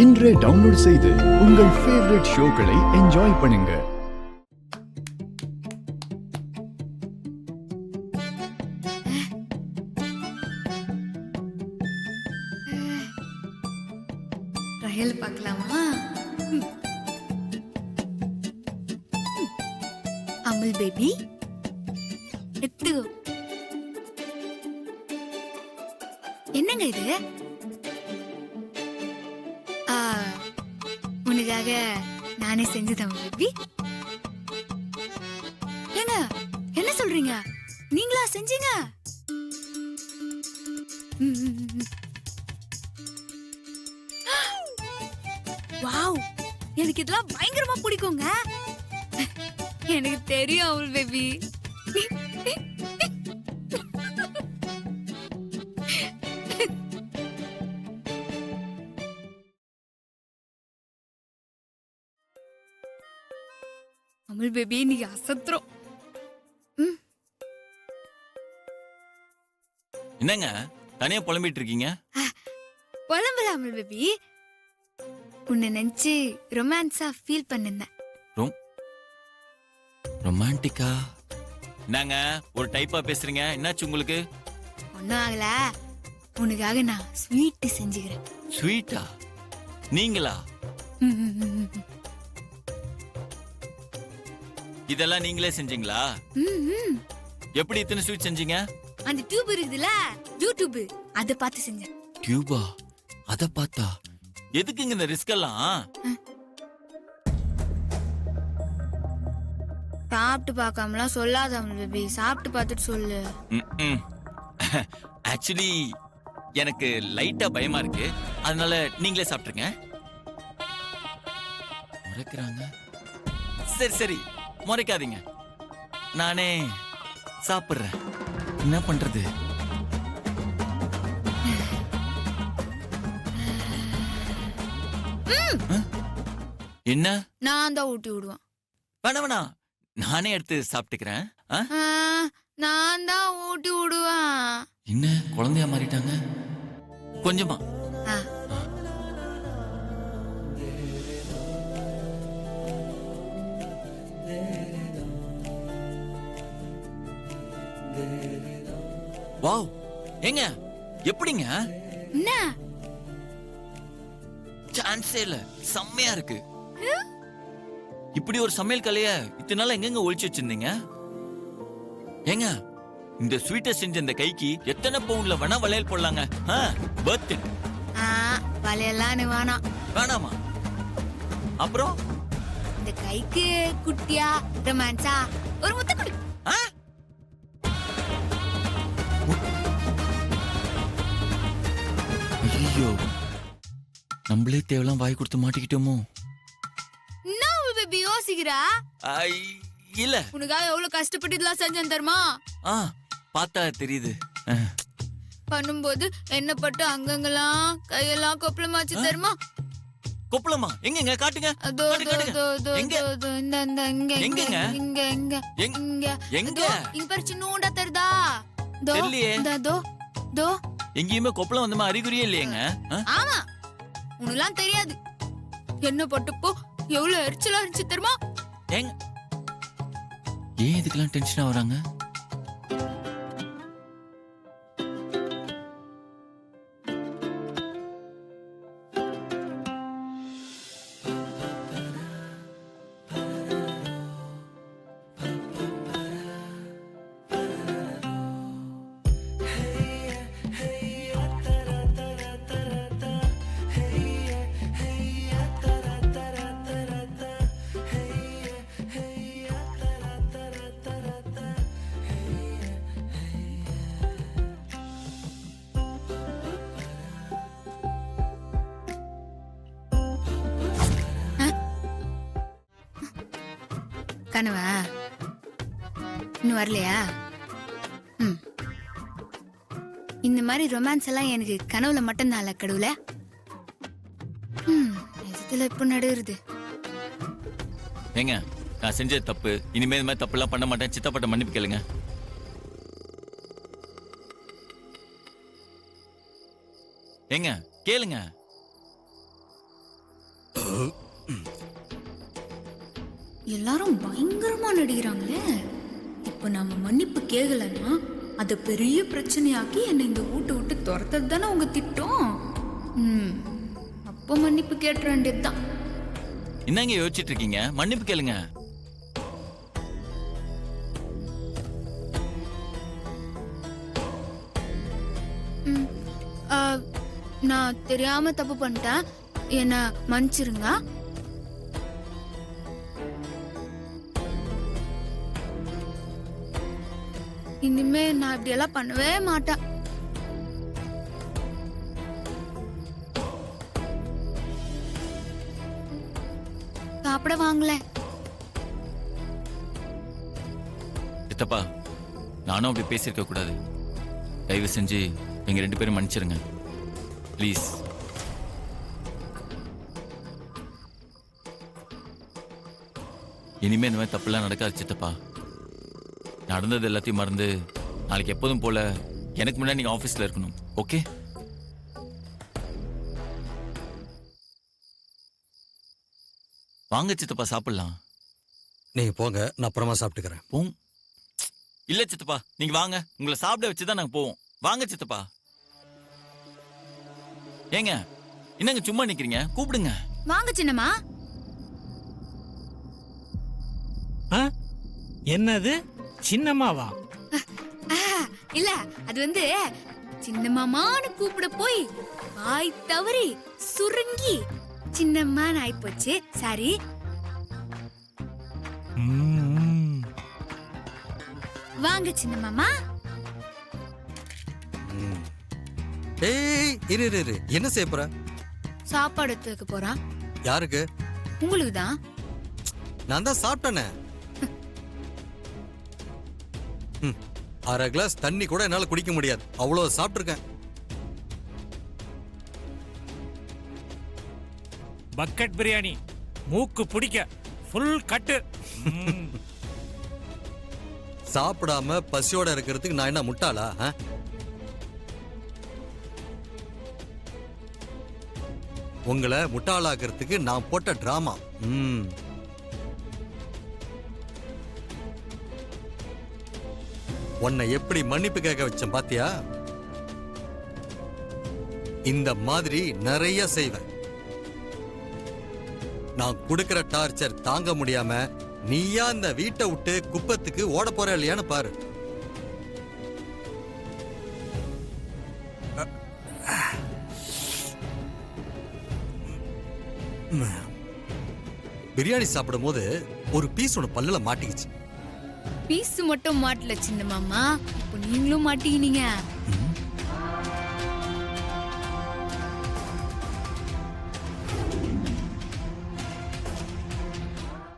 இன்றே டவுன்லோட் செய்து உங்கள் ஃபேவரட் ஷோக்களை என்ஜாய் பண்ணுங்க. ட்ரையல் பார்க்கலாமா? அமுல் பேபி எடுத்துக்கோ. என்னங்க இது? உனக்காக நானே செஞ்சதேன் பேபி. ஏங்க என்ன சொல்றீங்க? நீங்களா செஞ்சீங்க? வாவ், எனக்கு இதெல்லாம் பயங்கரமா பிடிக்குங்க. எனக்கு தெரியும் அமுல் பேபி. அமுல் பேபி நீங்க அசத்துறோம். என்னங்க தனியா புலம்பிட்டு இருக்கீங்க? புலம்பல அமுல் பேபி, உன்னை நினைச்சு ரொமான்ஸா ஃபீல் பண்ணிருந்தேன். ரொமான்டிக்கா? என்னங்க ஒரு டைப்பா பேசுறீங்க? என்னாச்சு உங்களுக்கு? ஒன்னும் ஆகல, உனக்காக நான் ஸ்வீட் செஞ்சுக்கிறேன். ஸ்வீட்டா? நீங்களா? இதெல்லாம் நீங்களே செஞ்சீங்களா? எப்படி இத்தனை ஸ்வீட் செஞ்சீங்க? அந்த டியூப் இருக்குதுல, யூடியூப், அத பார்த்து செஞ்சேன். டியூபா? அத பார்த்தா? எதுக்குங்க இந்த ரிஸ்க் எல்லாம்? சாப்பிட்டு பார்க்காமலாம் சொல்லாத அமுல் பேபி, சாப்பிட்டு பார்த்துட்டு சொல்லு. ஆக்சுவலி எனக்கு லைட்டா பயமா இருக்கு, அதனால நீங்களே சாப்பிட்டுருங்க. முறைக்கிறாங்க. சரி சரி, முறைக்காதீங்க, நானே சாப்பிடுறேன். என்ன பண்றது? என்ன? நான் தான் ஊட்டி விடுவேன். வேணா வேணா, நானே எடுத்து சாப்பிட்டுக்கிறேன். நான் தான் ஊட்டி விடுவேன். என்ன குழந்தையா மாறிட்டாங்க? கொஞ்சமா. வாவ், ஏங்க எப்படிங்க? என்ன சான்ஸே இல்ல, செம்மையா இருக்கு. இப்படி ஒரு சமையல் கலைய இத்தனை நாள் எங்கெங்க ஒழிச்சு வச்சிருந்தீங்க? ஏங்க இந்த ஸ்வீட்டை செஞ்ச இந்த கைக்கு எத்தனை பவுண்ட்ல வேணா வளையல் போடலாங்க. பர்த் வளையெல்லாம் வேணாம். வேணாமா? அப்புறம் இந்த கைக்கு குட்டியா ரொமான்ஸா ஒரு முத்த கொடு. ஐயோ, நம்மளே தேவலாம் வாய் கொடுத்து மாட்டிக்கிட்டோமோ? பேபி யோசிக்கிறா? இல்ல, உனக்காக எவ்வளவு கஷ்டப்பட்டு இதெல்லாம் செஞ்சேன் தெரியுமா? பார்த்தா தெரியுது. பண்ணும்போது என்ன பட்டு அங்கங்கெல்லாம் கையெல்லாம் கொப்பளமாச்சு தெரியுமா? கொப்பளமா? எங்கங்க காட்டுங்க. அதோ எங்க? இந்த இந்த இங்க எங்கங்க? இங்க இங்க இங்க எங்க? இங்க பாரு, சின்னூண்டா தெரியுதா? தெரியலையே. தோ தோ எங்கேயுமே கொப்பளம் வந்த மாதிரி அறிகுறியே இல்லையேங்க. ஆமா, உனலாம் தெரியாது. என்ன பட்டுப்போ எவ்வளவு எரிச்சலா இருந்துச்சு தெரியுமா? ஏன் இதுக்கெல்லாம் டென்ஷனா வராங்க? கனவா இன்னும் வரலையா? இந்த மாதிரி ரொமான்ஸ் எல்லாம் எனக்கு கனவுல மட்டும்தான் கடவுள. நிஜத்துல இப்ப நடுறது. ஏங்க நான் செஞ்சது தப்பு, இனிமே இந்த மாதிரி தப்பு எல்லாம் பண்ண மாட்டேன், சித்தப்பட்ட மன்னிப்பு கேளுங்க. ஏங்க கேளுங்க. எல்லாரும் பயங்கரமா நடிக்கிறாங்களே. இப்ப நாம மன்னிப்பு கேட்கலன்னா அது பெரிய பிரச்சனையாக்கி என்னை இந்த வீட்டை விட்டு துரத்தது தானே உங்க திட்டம். அப்போ மன்னிப்பு கேட்ட வேண்டியதுதான். என்னங்க யோசிச்சுட்டு இருக்கீங்க? மன்னிப்பு கேளுங்க. நான் தெரியாம தப்பு பண்ணிட்டேன், என்ன மன்னிச்சிருங்க. இனிமே நான் இப்படி எல்லாம் பண்ணவே மாட்டேன். சாப்பிட வாங்கல. சித்தப்பா, நானும் அப்படி பேசியிருக்க கூடாது. தயவு செஞ்சு எங்க 2 பேரும் மன்னிச்சிருங்க ப்ளீஸ். இனிமே இந்த மாதிரி தப்புலாம் நடக்காது சித்தப்பா. நடந்தது எல்லாத்தையும் மறந்து நாளைக்கு எப்போதும் போல எனக்கு முன்னாடி நீங்க ஆபீஸ்ல இருக்கணும். ஓகே? வாங்க சித்தப்பா, சாப்பிடலாம். நீங்க போங்க, நான் அப்புறமா சாப்பிட்டுக்கிறேன். போம். இல்ல சித்தப்பா, நீங்க வாங்க. உங்களை சாப்பிட வச்சுதான் நாங்க போவோம். வாங்க சித்தப்பா. ஏங்க என்னங்க சும்மா நிக்கிறீங்க? கூப்பிடுங்க. வாங்க சின்னம்மா. என்னது சின்னம்மாவா? இல்ல, அது வந்து சின்னம்மான்னு கூப்பிட போய் வாய் தவறி சுருங்கி சின்னம்மான்னு ஆயிப்போச்சு. சாரி. வாங்க சின்னம்மா. ஏய் இரு இரு இரு, என்ன செய்ய போற? சாப்பாடு எடுத்து வைக்க போறான். யாருக்கு? உங்களுக்கு தான். நான் தான் சாப்பிட்டேனே. 1/2 கிளாஸ் தண்ணி கூட என்னால குடிக்க முடியாது, அவ்வளவு சாப்பிட்டுருக்கேன். பக்கெட் பிரியாணி மூக்கு பிடிக்க ஃபுல் கட்டு. சாப்பிடாம பசியோட இருக்கிறதுக்கு நான் என்ன முட்டாளா? உங்களை முட்டாளாக்குறதுக்கு நான் போட்ட டிராமா. உன்னை எப்படி மன்னிப்பு கேட்க வச்சேன் பாத்தியா? இந்த மாதிரி நிறைய செய்வேன். நான் கொடுக்கிற டார்ச்சர் தாங்க முடியாம நீயா இந்த வீட்டை விட்டு குப்பத்துக்கு ஓட போற இல்லையான்னு பாரு. பிரியாணி சாப்பிடும் போது ஒரு பீஸ் ஒன்று பல்லுல மாட்டிக்கிச்சு. பீஸ் மட்டும் மாட்டல சின்னம்மா, இப்போ நீங்களும் மாட்டிக்கினீங்க.